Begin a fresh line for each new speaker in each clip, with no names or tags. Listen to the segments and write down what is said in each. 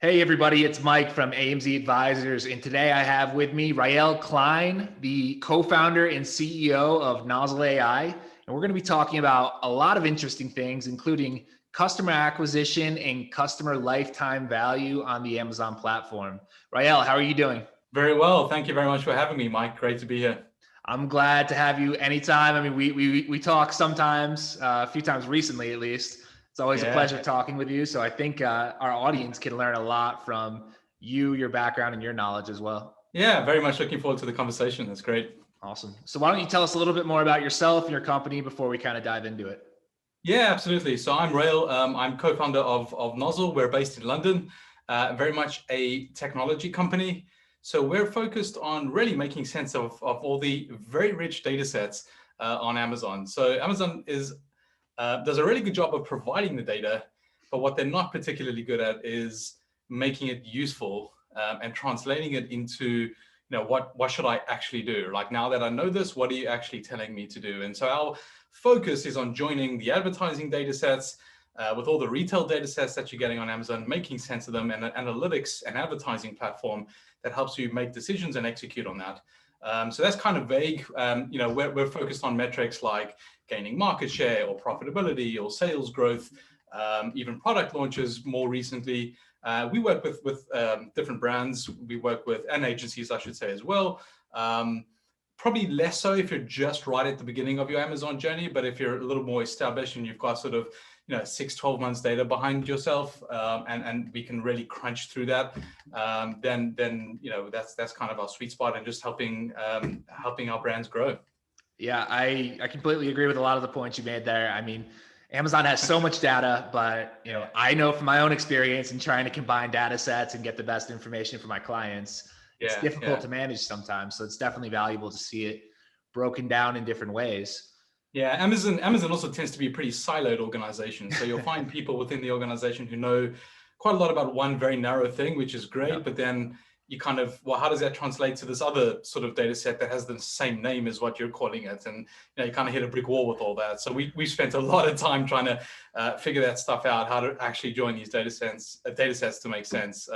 Hey everybody, it's Mike from AMZ Advisors, and today I have with me Rael Klein, the co-founder and CEO of Nozzle AI, and we're going to be talking about a lot of interesting things, including customer acquisition and customer lifetime value on the Amazon platform. Rael, how are you doing?
Very well. Thank you very much for having me, Mike. Great to be here.
I'm glad to have you anytime. I mean, we talk sometimes, a few times recently at least. It's always a
Yeah.
pleasure talking with you. So I think our audience can learn a lot from you, your background, and your knowledge as well.
Yeah, very much looking forward to the conversation. That's great.
Awesome. So why don't you tell us a little bit more about yourself and your company before we kind of dive into it?
Yeah, absolutely. So I'm Rail. I'm co-founder of Nozzle. We're based in London, very much a technology company. So we're focused on really making sense of all the very rich data sets on Amazon. So Amazon does a really good job of providing the data, but what they're not particularly good at is making it useful and translating it into, what should I actually do? Like, now that I know this, what are you actually telling me to do? And so our focus is on joining the advertising data sets with all the retail data sets that you're getting on Amazon, making sense of them, and an analytics and advertising platform that helps you make decisions and execute on that. So that's kind of vague. We're focused on metrics like gaining market share or profitability or sales growth, even product launches more recently. We work with different brands. We work with, and agencies, I should say, as well. Probably less so if you're just right at the beginning of your Amazon journey, but if you're a little more established and you've got sort of 6-12 months data behind yourself, and we can really crunch through that, then that's kind of our sweet spot, and just helping our brands grow.
Yeah, I completely agree with a lot of the points you made there. I mean, Amazon has so much data, but I know from my own experience in trying to combine data sets and get the best information for my clients, it's difficult to manage sometimes. So it's definitely valuable to see it broken down in different ways.
Yeah, Amazon also tends to be a pretty siloed organization. So you'll find people within the organization who know quite a lot about one very narrow thing, which is great,
Yep.
but then you kind of, well, how does that translate to this other sort of data set that has the same name as what you're calling it? And you kind of hit a brick wall with all that. So we spent a lot of time trying to figure that stuff out, how to actually join these data sets to make sense.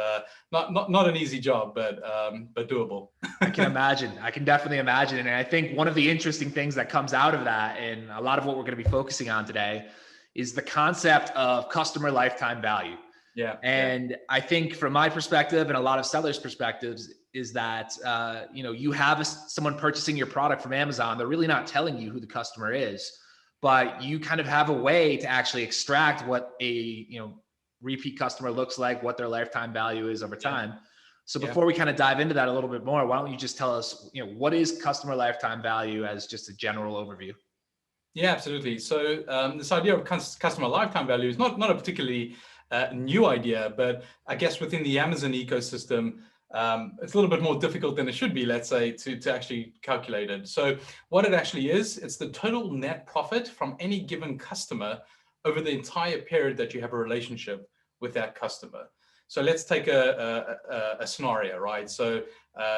Not an easy job, but doable.
I can imagine. I can definitely imagine. And I think one of the interesting things that comes out of that, and a lot of what we're going to be focusing on today, is the concept of customer lifetime value.
Yeah.
And I think from my perspective and a lot of sellers' perspectives is that, you have someone purchasing your product from Amazon. They're really not telling you who the customer is, but you kind of have a way to actually extract what a, repeat customer looks like, what their lifetime value is over time. So before we kind of dive into that a little bit more, why don't you just tell us, what is customer lifetime value as just a general overview?
Yeah, absolutely. So this idea of customer lifetime value is not a particularly new idea, but I guess within the Amazon ecosystem, it's a little bit more difficult than it should be, let's say, to actually calculate it. So what it actually is, it's the total net profit from any given customer over the entire period that you have a relationship with that customer. So let's take a scenario, right? So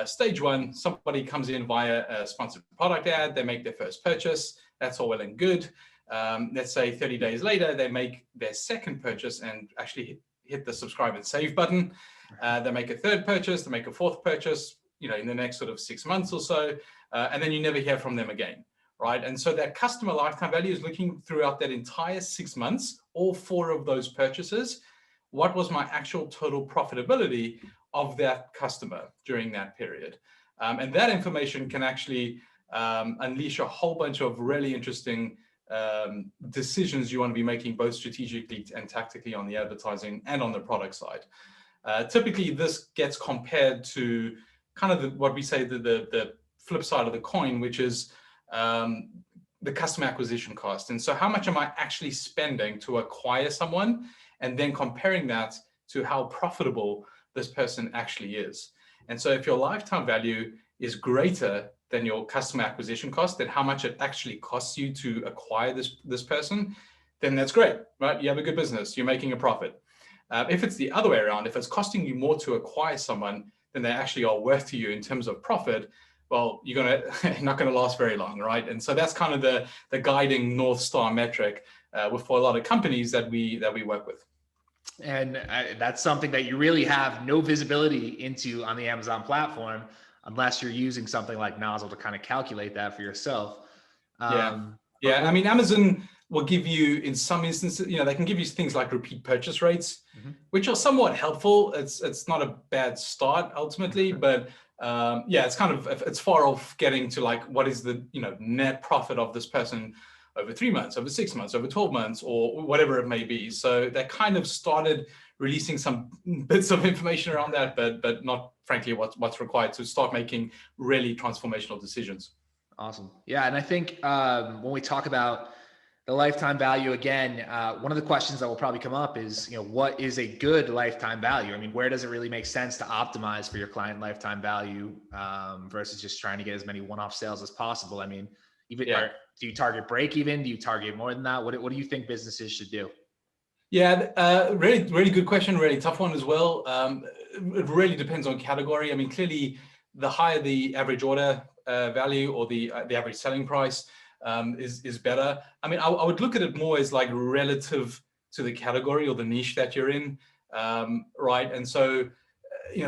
stage one, somebody comes in via a sponsored product ad, they make their first purchase, that's all well and good. Let's say 30 days later, they make their second purchase and actually hit the subscribe and save button. They make a third purchase, they make a fourth purchase, in the next sort of 6 months or so, and then you never hear from them again, right? And so that customer lifetime value is looking throughout that entire 6 months, all 4 of those purchases. What was my actual total profitability of that customer during that period? And that information can actually unleash a whole bunch of really interesting decisions you want to be making, both strategically and tactically, on the advertising and on the product side. Typically, this gets compared to kind of what we say the flip side of the coin, which is the customer acquisition cost. And so how much am I actually spending to acquire someone, and then comparing that to how profitable this person actually is. And so if your lifetime value is greater than your customer acquisition cost, and how much it actually costs you to acquire this person, then that's great, right? You have a good business, you're making a profit. If it's the other way around, if it's costing you more to acquire someone than they actually are worth to you in terms of profit, well, you're not going to last very long, right? And so that's kind of the guiding North Star metric for a lot of companies that we work with.
And that's something that you really have no visibility into on the Amazon platform unless you're using something like Nozzle to kind of calculate that for yourself.
Yeah.
But
Yeah. I mean, Amazon will give you, in some instances, they can give you things like repeat purchase rates,
Mhm.
which are somewhat helpful. It's not a bad start ultimately, but yeah, it's far off getting to like, what is the, net profit of this person over 3 months, over 6 months, over 12 months, or whatever it may be. So they kind of started releasing some bits of information around that, but not frankly what's required to start making really transformational decisions.
Awesome. Yeah. And I think when we talk about the lifetime value again, one of the questions that will probably come up is, what is a good lifetime value? I mean, where does it really make sense to optimize for your client lifetime value versus just trying to get as many one-off sales as possible? I mean,
Yeah.
do you target break even? Do you target more than that? What do you think businesses should do?
Yeah, really, really good question. Really tough one as well. It really depends on category. I mean, clearly, the higher the average order value or the average selling price is better. I mean, I would look at it more as like relative to the category or the niche that you're in, right? And so,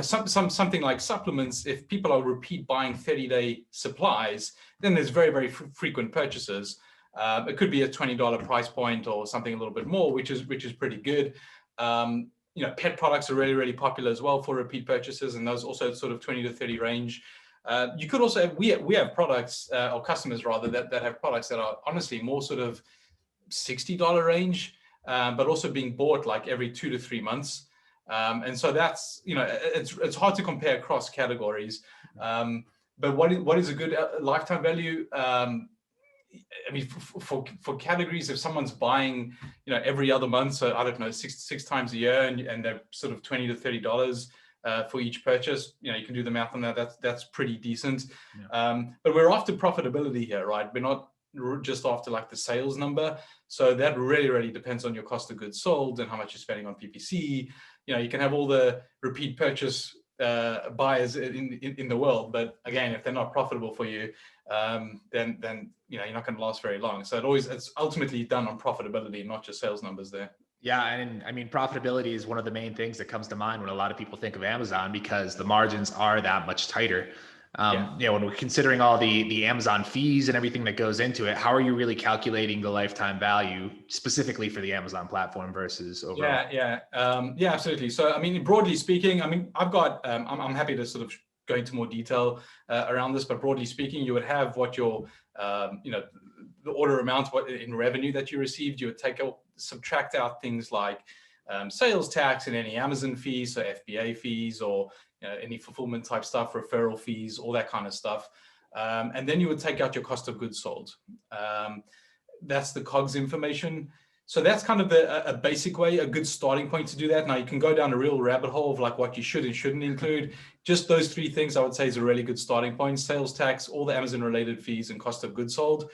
something like supplements. If people are repeat buying 30-day supplies, then there's very, very frequent purchases. It could be a $20 price point or something a little bit more, which is pretty good. Pet products are really, really popular as well for repeat purchases, and those also sort of 20 to 30 range. You could also we have products or customers rather that have products that are honestly more sort of $60 range, but also being bought like every 2 to 3 months. And so that's it's hard to compare across categories. But what is a good lifetime value? I mean, for categories, if someone's buying, every other month, so I don't know, six times a year, and they're sort of $20 to $30 for each purchase, you can do the math on that. That's pretty decent. Yeah. But we're after profitability here, right? We're not just after like the sales number. So that really, really depends on your cost of goods sold and how much you're spending on PPC. You can have all the repeat purchase buyers in the world, but again, if they're not profitable for you, then you're not going to last very long. So it's ultimately done on profitability, not just sales numbers there.
Yeah, and I mean, profitability is one of the main things that comes to mind when a lot of people think of Amazon, because the margins are that much tighter. When we're considering all the Amazon fees and everything that goes into it, how are you really calculating the lifetime value specifically for the Amazon platform versus overall?
Yeah, absolutely. So, I mean, broadly speaking, I mean, I've got, I'm happy to sort of go into more detail around this, but broadly speaking, you would have what your, the order amount in revenue that you received. You would subtract out things like sales tax and any Amazon fees, so FBA fees, or any fulfillment type stuff, referral fees, all that kind of stuff. And then you would take out your cost of goods sold. That's the COGS information. So that's kind of a basic way, a good starting point to do that. Now you can go down a real rabbit hole of like what you should and shouldn't include. Just those 3 things I would say is a really good starting point: sales tax, all the Amazon related fees, and cost of goods sold.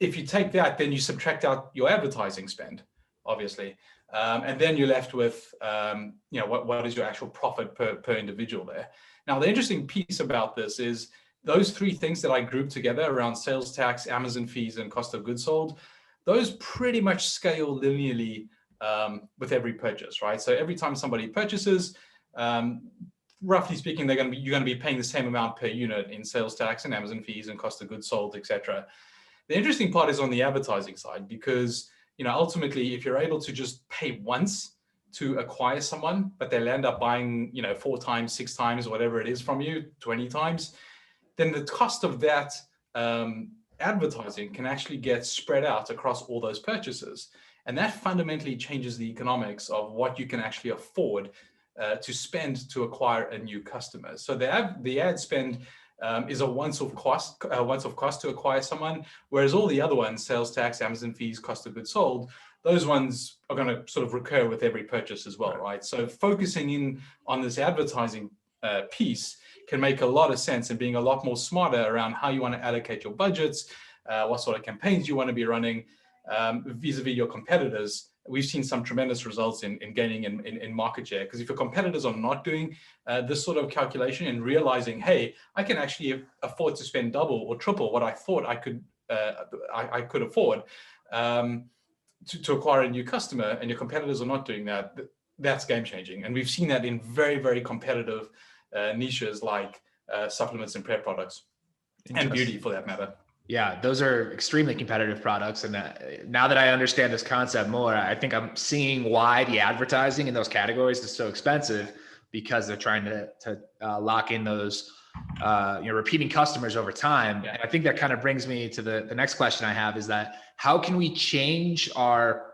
If you take that, then you subtract out your advertising spend, obviously. And then you're left with, what is your actual profit per individual there. Now, the interesting piece about this is those 3 things that I grouped together around sales tax, Amazon fees, and cost of goods sold, those pretty much scale linearly with every purchase, right? So every time somebody purchases, roughly speaking, you're going to be paying the same amount per unit in sales tax and Amazon fees and cost of goods sold, etc. The interesting part is on the advertising side, because ultimately, if you're able to just pay once to acquire someone, but they'll end up buying 4 times, 6 times, whatever it is from you, 20 times, then the cost of that advertising can actually get spread out across all those purchases. And that fundamentally changes the economics of what you can actually afford to spend to acquire a new customer. So the ad spend is a once-off cost to acquire someone, whereas all the other ones, sales tax, Amazon fees, cost of goods sold, those ones are going to sort of recur with every purchase as well, right? So focusing in on this advertising piece can make a lot of sense, and being a lot more smarter around how you want to allocate your budgets, what sort of campaigns you want to be running vis-a-vis your competitors. We've seen some tremendous results in gaining in market share, because if your competitors are not doing this sort of calculation and realizing, hey, I can actually afford to spend double or triple what I thought I could afford, to acquire a new customer, and your competitors are not doing that, that's game changing. And we've seen that in very, very competitive niches like supplements and prep products, and beauty for that matter.
Yeah, those are extremely competitive products. And now that I understand this concept more, I think I'm seeing why the advertising in those categories is so expensive, because they're trying to lock in those repeating customers over time.
Yeah.
And I think that kind of brings me to the next question I have, is that how can we change our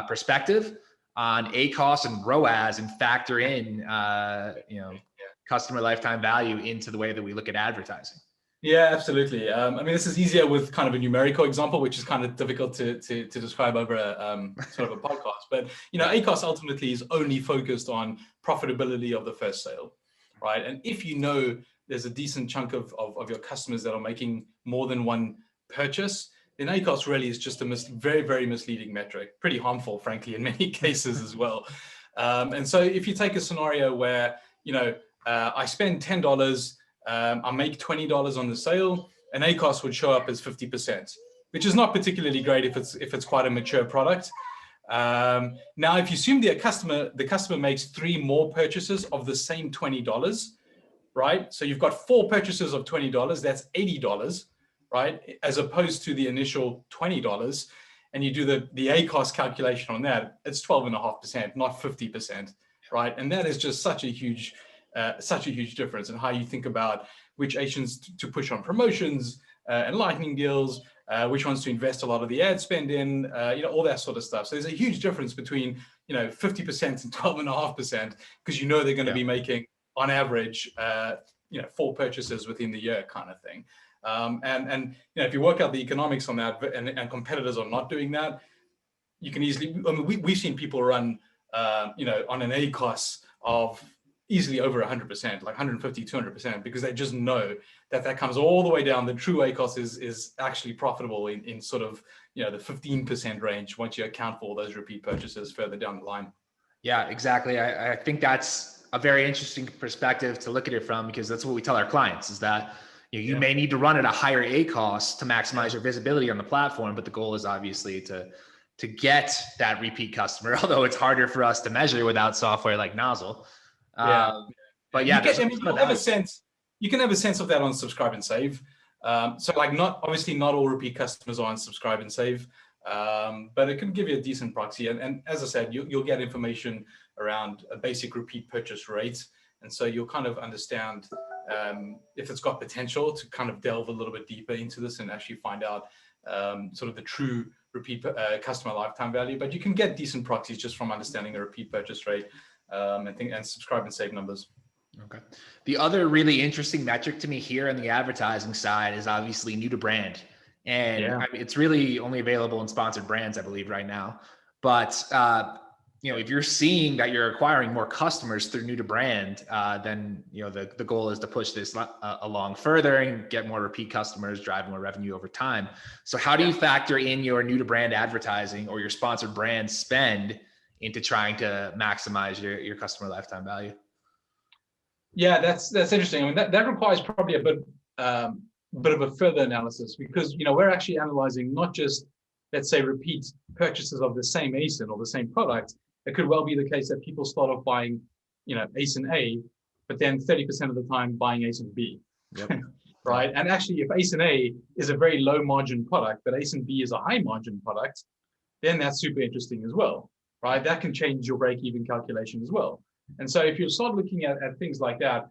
perspective on ACoS and ROAS and factor in customer lifetime value into the way that we look at advertising?
Yeah, absolutely. I mean, this is easier with kind of a numerical example, which is kind of difficult to describe over a sort of a podcast. But ACoS ultimately is only focused on profitability of the first sale, right? And if there's a decent chunk of your customers that are making more than one purchase, then ACoS really is just a very, very misleading metric, pretty harmful, frankly, in many cases as well. And so if you take a scenario where I spend $10. I make $20 on the sale, and ACoS would show up as 50%, which is not particularly great if it's quite a mature product. Now, if you assume the customer makes 3 more purchases of the same $20, right? So you've got 4 purchases of $20, that's $80, right? As opposed to the initial $20, and you do the ACoS calculation on that, it's 12.5%, not 50%, right? And that is just such a huge difference in how you think about which agents to push on promotions and lightning deals, which ones to invest a lot of the ad spend in, all that sort of stuff. So there's a huge difference between 50% and 12.5%, because they're going to be making on average 4 purchases within the year, kind of thing. And if you work out the economics on that, and competitors are not doing that, you can easily. I mean, we've seen people run on an ACoS of easily over 100%, like 150, 200%, because they just know that comes all the way down. The true ACoS is actually profitable in sort of, the 15% range once you account for all those repeat purchases further down the line.
Yeah, exactly. I think that's a very interesting perspective to look at it from, because that's what we tell our clients, is that you may need to run at a higher ACoS to maximize your visibility on the platform, but the goal is obviously to get that repeat customer, although it's harder for us to measure without software like Nozzle. But yeah,
you can have a sense of that on Subscribe and Save. So like not all repeat customers are on Subscribe and Save, but it can give you a decent proxy. And as I said, you'll get information around a basic repeat purchase rate. And so you'll kind of understand if it's got potential to kind of delve a little bit deeper into this and actually find out sort of the true repeat customer lifetime value. But you can get decent proxies just from understanding the repeat purchase rate and Subscribe and Save numbers.
Okay. The other really interesting metric to me here on the advertising side is obviously new to brand. And I mean, it's really only available in sponsored brands, I believe, right now. But if you're seeing that you're acquiring more customers through new to brand, then the goal is to push this along further and get more repeat customers, drive more revenue over time. So how do you factor in your new to brand advertising or your sponsored brand spend into trying to maximize your customer lifetime value?
Yeah, that's interesting. I mean, that requires probably a bit of a further analysis, because we're actually analyzing not just, let's say, repeat purchases of the same ASIN or the same product. It could well be the case that people start off buying, ASIN A, but then 30% of the time buying ASIN B. Yep. Right? And actually, if ASIN A is a very low margin product, but ASIN B is a high margin product, then that's super interesting as well, right? That can change your break-even calculation as well. And so if you start looking at things like that,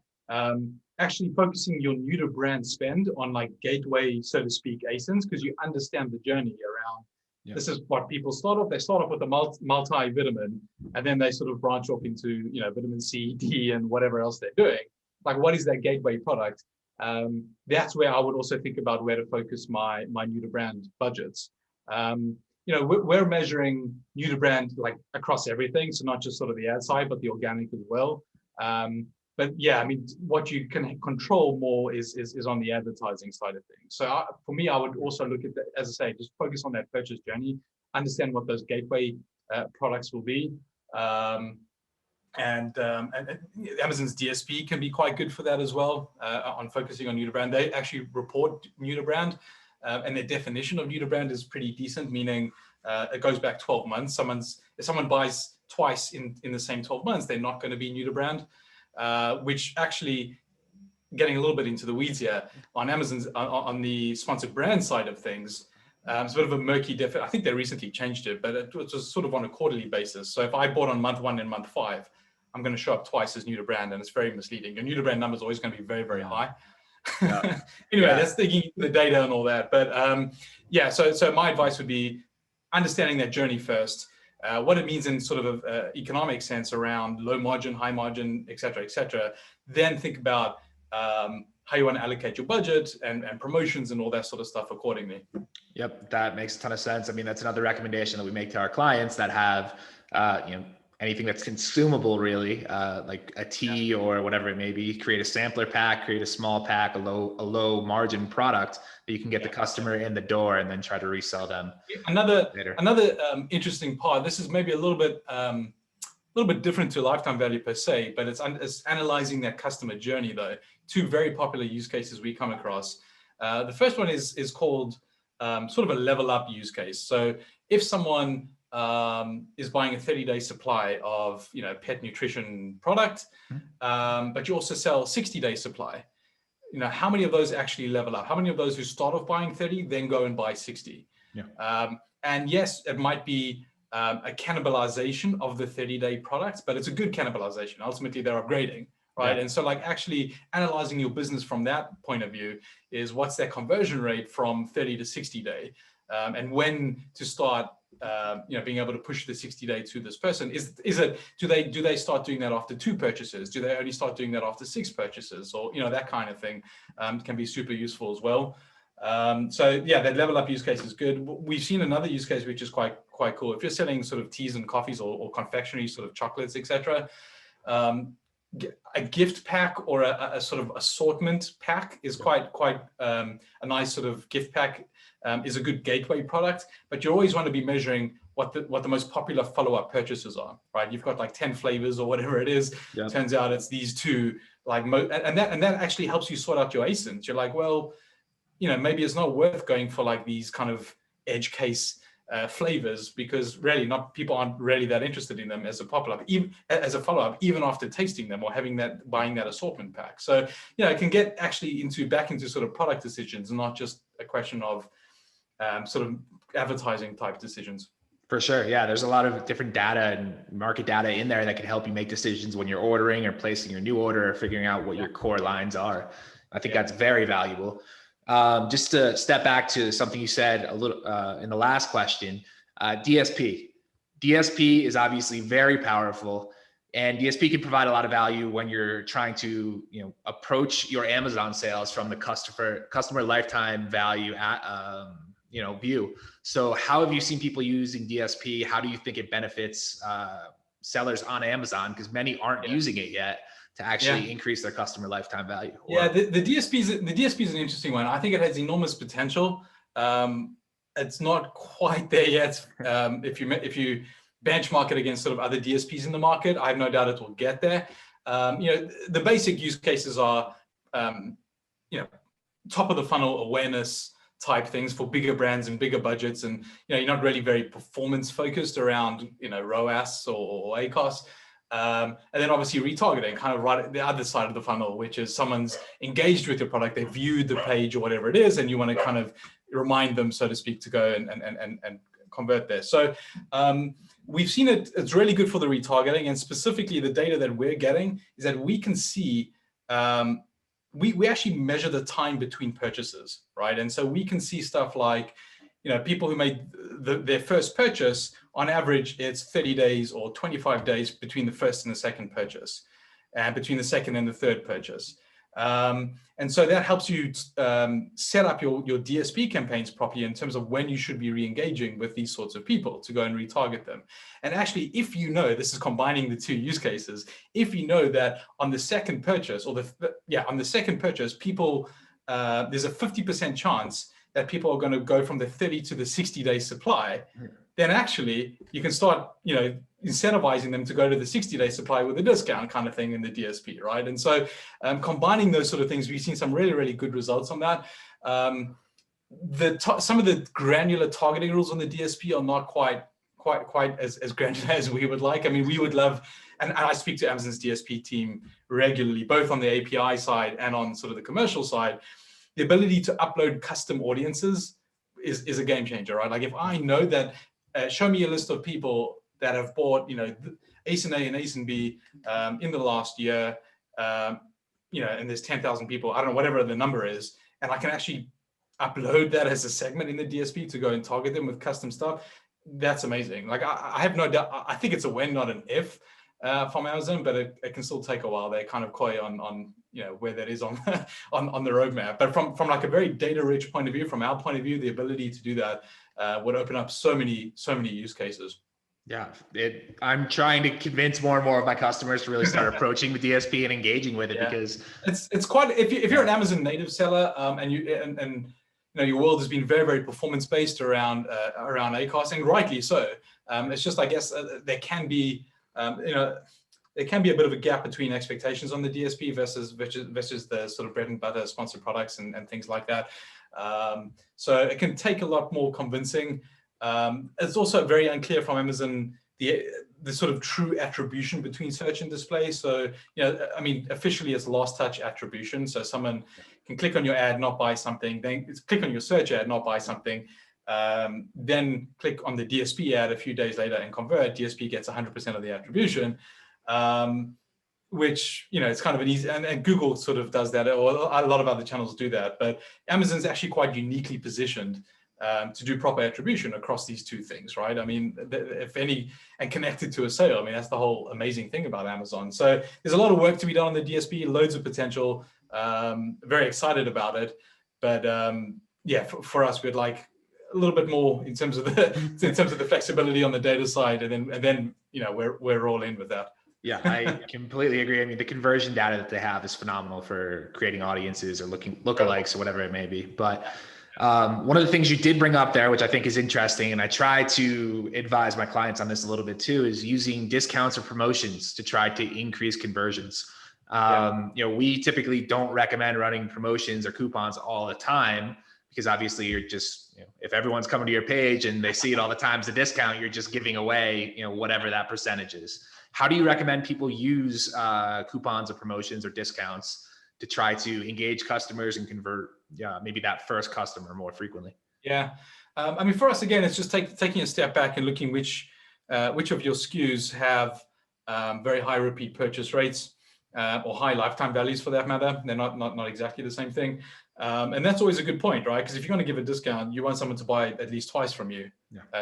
actually focusing your new to brand spend on like gateway, so to speak, ASINs, because you understand the journey around. This is what people start off. They start off with a multivitamin, and then they sort of branch off into vitamin C, D, and whatever else they're doing. Like, what is that gateway product? That's where I would also think about where to focus my new to brand budgets. We're measuring new to brand like across everything, so not just sort of the ad side, but the organic as well. But yeah, I mean, what you can control more is on the advertising side of things. So for me, I would also look at that, as I say, just focus on that purchase journey, understand what those gateway products will be. And Amazon's DSP can be quite good for that as well, on focusing on new to brand. They actually report new to brand, and their definition of new to brand is pretty decent, meaning it goes back 12 months. If someone buys twice in the same 12 months, they're not going to be new to brand, which actually, getting a little bit into the weeds here, on Amazon's on the sponsored brand side of things, it's a bit of a murky definition. I think they recently changed it, but it was sort of on a quarterly basis. So if I bought on month 1 and month 5, I'm going to show up twice as new to brand, and it's very misleading. Your new to brand number is always going to be very, very high. Yeah. Anyway, that's digging the data and all that. But yeah, so my advice would be understanding that journey first, what it means in sort of an economic sense around low margin, high margin, et cetera, then think about how you want to allocate your budget and promotions and all that sort of stuff accordingly.
Yep, that makes a ton of sense. I mean, that's another recommendation that we make to our clients that have, anything that's consumable, really, like a tea or whatever it may be. Create a sampler pack, create a small pack, a low margin product that you can get the customer in the door, and then try to resell them.
Another interesting part. This is maybe a little bit different to lifetime value per se, but it's analyzing that customer journey though. 2 very popular use cases we come across. The first one is called sort of a level up use case. So if someone is buying a 30-day supply of pet nutrition product, but you also sell 60-day supply, how many of those actually level up? How many of those who start off buying 30 then go and buy 60? Yeah. And yes, it might be a cannibalization of the 30-day products, but it's a good cannibalization. Ultimately, they're upgrading, right? Yeah. And so like actually analyzing your business from that point of view is what's their conversion rate from 30 to 60-day, and when to start being able to push the 60-day to this person. Do they start doing that after 2 purchases? Do they only start doing that after 6 purchases? Or that kind of thing can be super useful as well. So yeah, that level up use case is good. We've seen another use case which is quite cool. If you're selling sort of teas and coffees or confectionery, sort of chocolates, etc., a gift pack or a sort of assortment pack is quite a nice sort of gift pack. Is a good gateway product, but you always want to be measuring what the most popular follow-up purchases are, right? You've got like 10 flavors or whatever it is. Yeah. Turns out it's these 2, like, and that actually helps you sort out your ASINs. You're like, well, maybe it's not worth going for like these kind of edge case flavors, because really people aren't really that interested in them as a follow-up, even after tasting them or buying that assortment pack. So it can get actually back into sort of product decisions, not just a question of sort of advertising type decisions.
For sure. Yeah. There's a lot of different data and market data in there that can help you make decisions when you're ordering or placing your new order or figuring out what your core lines are. I think that's very valuable. Just to step back to something you said a little in the last question, DSP. DSP is obviously very powerful, and DSP can provide a lot of value when you're trying to approach your Amazon sales from the customer lifetime value view. So how have you seen people using DSP? How do you think it benefits sellers on Amazon? Because many aren't using it yet to actually increase their customer lifetime value.
The DSP is an interesting one. I think it has enormous potential. It's not quite there yet. If you benchmark it against sort of other DSPs in the market, I have no doubt it will get there. The basic use cases are top of the funnel awareness type things for bigger brands and bigger budgets, and you're not really very performance focused around ROAS or ACOS. And then obviously retargeting, kind of right at the other side of the funnel, which is someone's engaged with your product, they viewed the page or whatever it is, and you want to kind of remind them, so to speak, to go and convert there. So we've seen it's really good for the retargeting, and specifically the data that we're getting is that we can see, we actually measure the time between purchases, right? And so we can see stuff like, people who made their first purchase, on average, it's 30 days or 25 days between the first and the second purchase, and between the second and the third purchase. And so that helps you set up your DSP campaigns properly in terms of when you should be re-engaging with these sorts of people to go and retarget them. And actually, if this is combining the 2 use cases, if you know that on the second purchase, people, there's a 50% chance that people are going to go from the 30 to the 60-day supply, then actually you can start, incentivizing them to go to the 60-day supply with a discount kind of thing in the DSP, right? And so combining those sort of things, we've seen some really, really good results on that. some of the granular targeting rules on the DSP are not quite as granular as we would like. I mean, we would love, and I speak to Amazon's DSP team regularly, both on the API side and on sort of the commercial side. The ability to upload custom audiences is a game changer, right? Like if I know that, show me a list of people that have bought, ASIN A and ASIN B in the last year, and there's 10,000 people, I don't know, whatever the number is, and I can actually upload that as a segment in the DSP to go and target them with custom stuff. That's amazing. Like I have no doubt. I think it's a when, not an if, from Amazon, but it can still take a while. They're kind of coy on where that is on on the roadmap. But from like a very data rich point of view, from our point of view, the ability to do that would open up so many use cases.
Yeah, I'm trying to convince more and more of my customers to really start approaching the DSP and engaging with it, because
it's quite, if you're an Amazon native seller, and your world has been very, very performance based around Acasting, rightly so. It's just, I guess, there can be a bit of a gap between expectations on the DSP versus the sort of bread and butter sponsored products and things like that. So it can take a lot more convincing. It's also very unclear from Amazon the sort of true attribution between search and display. So, I mean, officially it's last touch attribution. So someone can click on your ad, not buy something, then click on your search ad, not buy something, then click on the DSP ad a few days later and convert. DSP gets 100% of the attribution, which, it's kind of an easy, and Google sort of does that, or a lot of other channels do that, but Amazon's actually quite uniquely positioned to do proper attribution across these two things, right? I mean, if any, and connected to a sale. I mean, that's the whole amazing thing about Amazon. So there's a lot of work to be done on the DSP, loads of potential, very excited about it. But for us, we'd like a little bit more in terms of the flexibility on the data side, and then we're all in with that.
Yeah, I completely agree. I mean, the conversion data that they have is phenomenal for creating audiences or lookalikes or whatever it may be. But one of the things you did bring up there, which I think is interesting, and I try to advise my clients on this a little bit too, is using discounts or promotions to try to increase conversions. We typically don't recommend running promotions or coupons all the time, because obviously you're just, if everyone's coming to your page and they see it all the time as a discount, you're just giving away, whatever that percentage is. How do you recommend people use coupons or promotions or discounts to try to engage customers and convert maybe that first customer more frequently?
Yeah. I mean, for us, again, it's just taking a step back and looking which of your SKUs have very high repeat purchase rates or high lifetime values for that matter. They're not exactly the same thing. And that's always a good point, right? Because if you're going to give a discount, you want someone to buy at least twice from you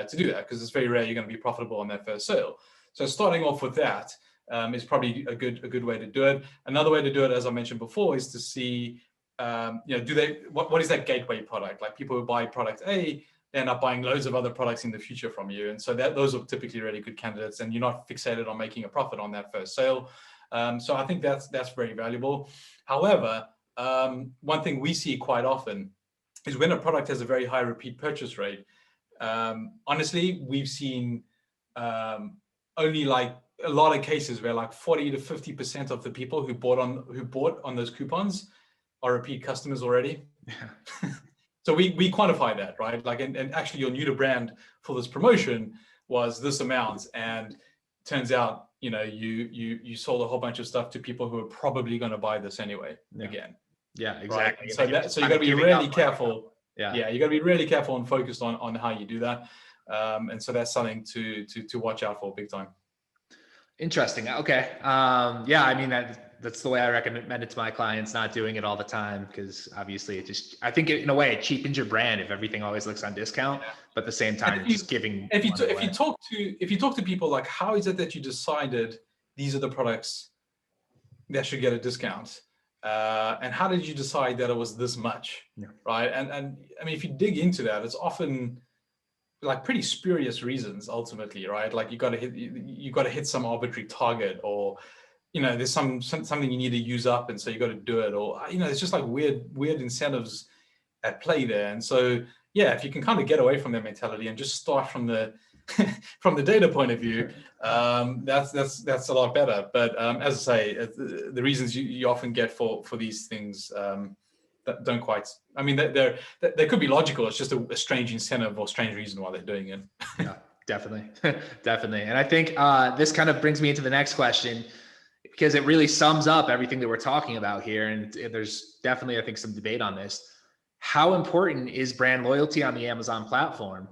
to do that, because it's very rare you're going to be profitable on that first sale. So starting off with that is probably a good way to do it. Another way to do it, as I mentioned before, is to see, what is that gateway product? Like people who buy product A, they end up buying loads of other products in the future from you. And so those are typically really good candidates, and you're not fixated on making a profit on that first sale. So I think that's very valuable. However, one thing we see quite often is when a product has a very high repeat purchase rate, honestly, we've seen only like a lot of cases where like 40 to 50% of the people who bought on those coupons are repeat customers already. Yeah. So we quantify that, right? Like, and actually your new to brand for this promotion was this amount, and turns out, you sold a whole bunch of stuff to people who are probably going to buy this anyway. Yeah.
Yeah, exactly.
Right? So you got to be really careful. You got to be really careful and focused on how you do that. And so that's something to watch out for big time.
Interesting. Okay. I mean, that's the way I recommend it to my clients, not doing it all the time, because obviously I think in a way it cheapens your brand if everything always looks on discount, but at the same time, just giving.
If you talk to people, like, how is it that you decided these are the products that should get a discount? And how did you decide that it was this much? Yeah. Right. And I mean, if you dig into that, it's often like pretty spurious reasons ultimately, right? Like you got to hit some arbitrary target, or there's something you need to use up, and so you got to do it, or it's just like weird incentives at play there. And so if you can kind of get away from that mentality and just start from the from the data point of view, that's a lot better. But as I say, the reasons you often get for these things, that don't quite. I mean, they could be logical. It's just a strange incentive or strange reason why they're doing it.
Yeah, definitely, definitely. And I think this kind of brings me into the next question, because it really sums up everything that we're talking about here. And there's definitely, I think, some debate on this. How important is brand loyalty on the Amazon platform?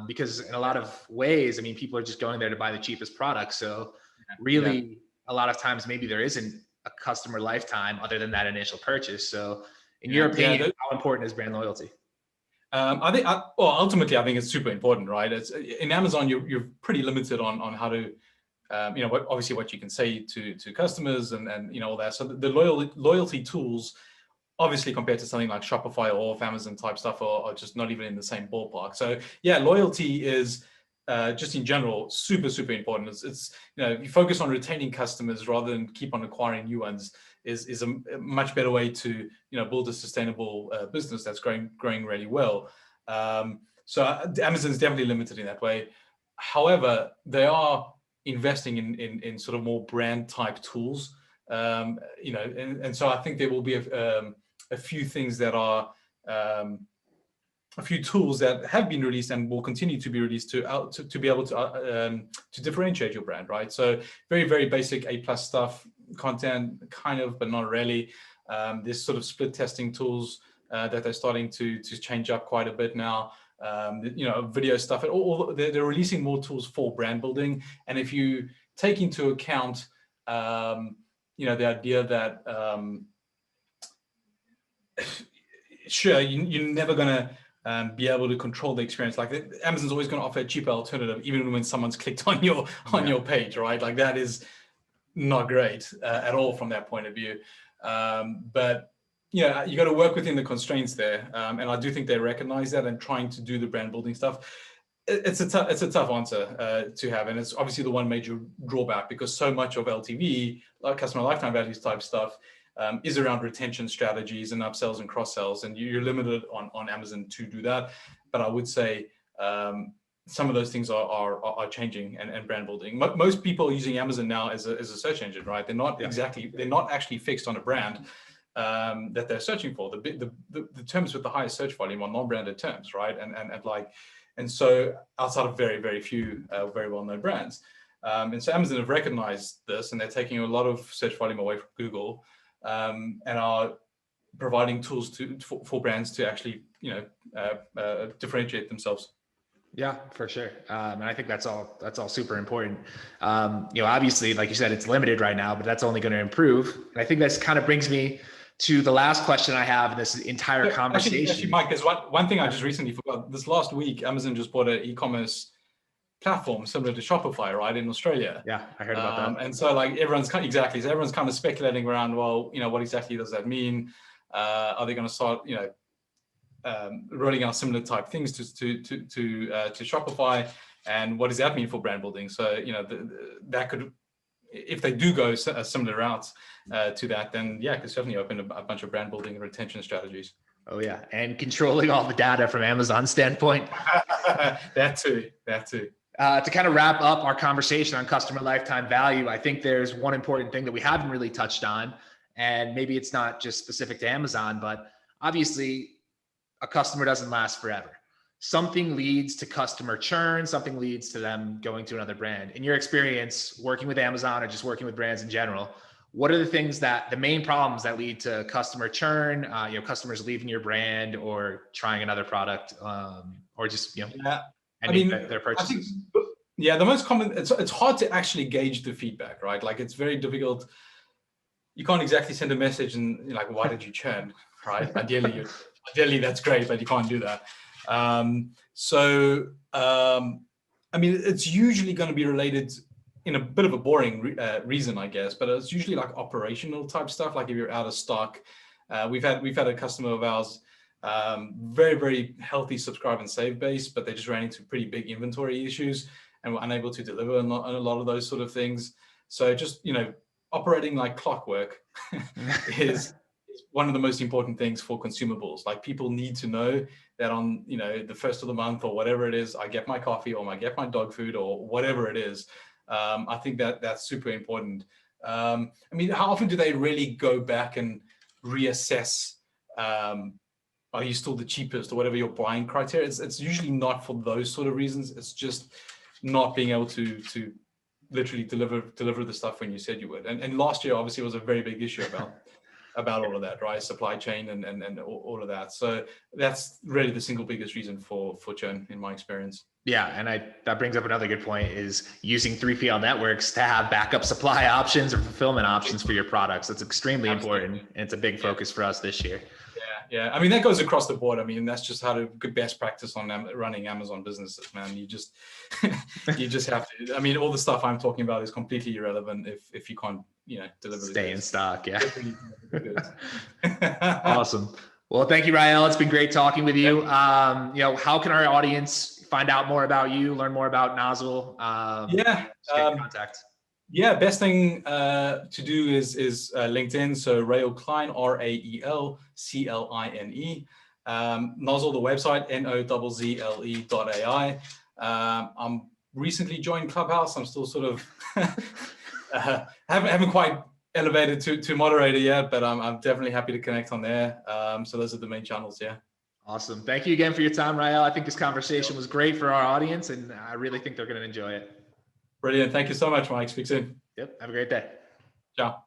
Because in a lot of ways, I mean, people are just going there to buy the cheapest product. So really, a lot of times, maybe there isn't a customer lifetime other than that initial purchase. So in your opinion, how important is brand loyalty?
I think, well, ultimately, I think it's super important, right? It's in Amazon, you're pretty limited on how to, obviously what you can say to customers and all that. So the loyalty tools, obviously compared to something like Shopify or Amazon type stuff, are just not even in the same ballpark. So yeah, loyalty is just in general super, super important. It's you focus on retaining customers rather than keep on acquiring new ones is a much better way to build a sustainable business that's growing really well. So Amazon's definitely limited in that way. However, they are investing in sort of more brand type tools. And so I think there will be a few things that are a few tools that have been released and will continue to be released to be able to differentiate your brand, right? So very, very basic A+ stuff, content, kind of, but not really. There's sort of split testing tools that they're starting to change up quite a bit now. Video stuff. They're releasing more tools for brand building. And if you take into account, the idea that sure, you're never gonna be able to control the experience. Like Amazon's always going to offer a cheaper alternative, even when someone's clicked on your page, right? Like that is not great at all from that point of view. But you got to work within the constraints there, and I do think they recognize that and trying to do the brand building stuff. It's a tough answer to have, and it's obviously the one major drawback because so much of LTV, like customer lifetime values type stuff, is around retention strategies and upsells and cross sells, and you're limited on Amazon to do that. But I would say some of those things are changing and brand building. Most people are using Amazon now as a search engine, right? They're not they're not actually fixed on a brand that they're searching for. The terms with the highest search volume are non-branded terms, right? And so outside of very, very few very well-known brands. And so Amazon have recognized this, and they're taking a lot of search volume away from Google, and are providing tools for brands to actually differentiate themselves.
Yeah, for sure. And I think that's all super important. Obviously, like you said, it's limited right now, but that's only going to improve. And I think that's kind of brings me to the last question I have in this entire conversation.
Actually, Mike, there's one thing I just recently forgot. This last week, Amazon just bought an e-commerce platform similar to Shopify, right, in Australia.
Yeah, I heard about that.
And so like everyone's kind of speculating around, well, what exactly does that mean? Are they going to start, rolling out similar type things to Shopify, and what does that mean for brand building? So that could, if they do go a similar route to that, then yeah, it could certainly open a bunch of brand building and retention strategies.
Oh yeah, and controlling all the data from Amazon's standpoint.
That too.
To kind of wrap up our conversation on customer lifetime value, I think there's one important thing that we haven't really touched on, and maybe it's not just specific to Amazon, but obviously a customer doesn't last forever. Something leads to customer churn, something leads to them going to another brand. In your experience working with Amazon or just working with brands in general, what are the main problems that lead to customer churn, customers leaving your brand or trying another product, or just, ending their purchases?
The most common, it's hard to actually gauge the feedback, right? Like it's very difficult. You can't exactly send a message and like, why did you churn, right? Ideally that's great, but you can't do that. It's usually going to be related in a bit of a boring reason, I guess, but it's usually like operational type stuff. Like if you're out of stock, we've had a customer of ours, very, very healthy subscribe and save base, but they just ran into pretty big inventory issues and were unable to deliver on a lot of those sort of things. So just, operating like clockwork is one of the most important things for consumables. Like people need to know that on, the first of the month or whatever it is, I get my coffee or I get my dog food or whatever it is. I think that's super important. How often do they really go back and reassess are you still the cheapest, or whatever your buying criteria. It's usually not for those sort of reasons. It's just not being able to literally deliver the stuff when you said you would. And last year obviously was a very big issue about all of that, right? Supply chain and all of that. So that's really the single biggest reason for churn in my experience.
Yeah, and that brings up another good point, is using 3PL networks to have backup supply options or fulfillment options for your products. That's extremely important, and it's a big focus for us this year.
Yeah. I mean, that goes across the board. I mean, that's just how to good best practice on running Amazon businesses, man. You just have to. I mean, all the stuff I'm talking about is completely irrelevant if you can't, deliver.
Stay in stock. Yeah. Awesome. Well, thank you, Rael. It's been great talking with you. How can our audience find out more about you, learn more about Nozzle? Get in contact.
Yeah, best thing to do is LinkedIn. So Rael Klein, RaelCline. Nozzle, the website, nozzle.ai. I'm recently joined Clubhouse. I'm still sort of haven't quite elevated to moderator yet, but I'm definitely happy to connect on there. So those are the main channels. Yeah.
Awesome. Thank you again for your time, Rael. I think this conversation was great for our audience, and I really think they're going to enjoy it.
Brilliant. Thank you so much, Mike. Speak soon.
Yep. Have a great day.
Ciao.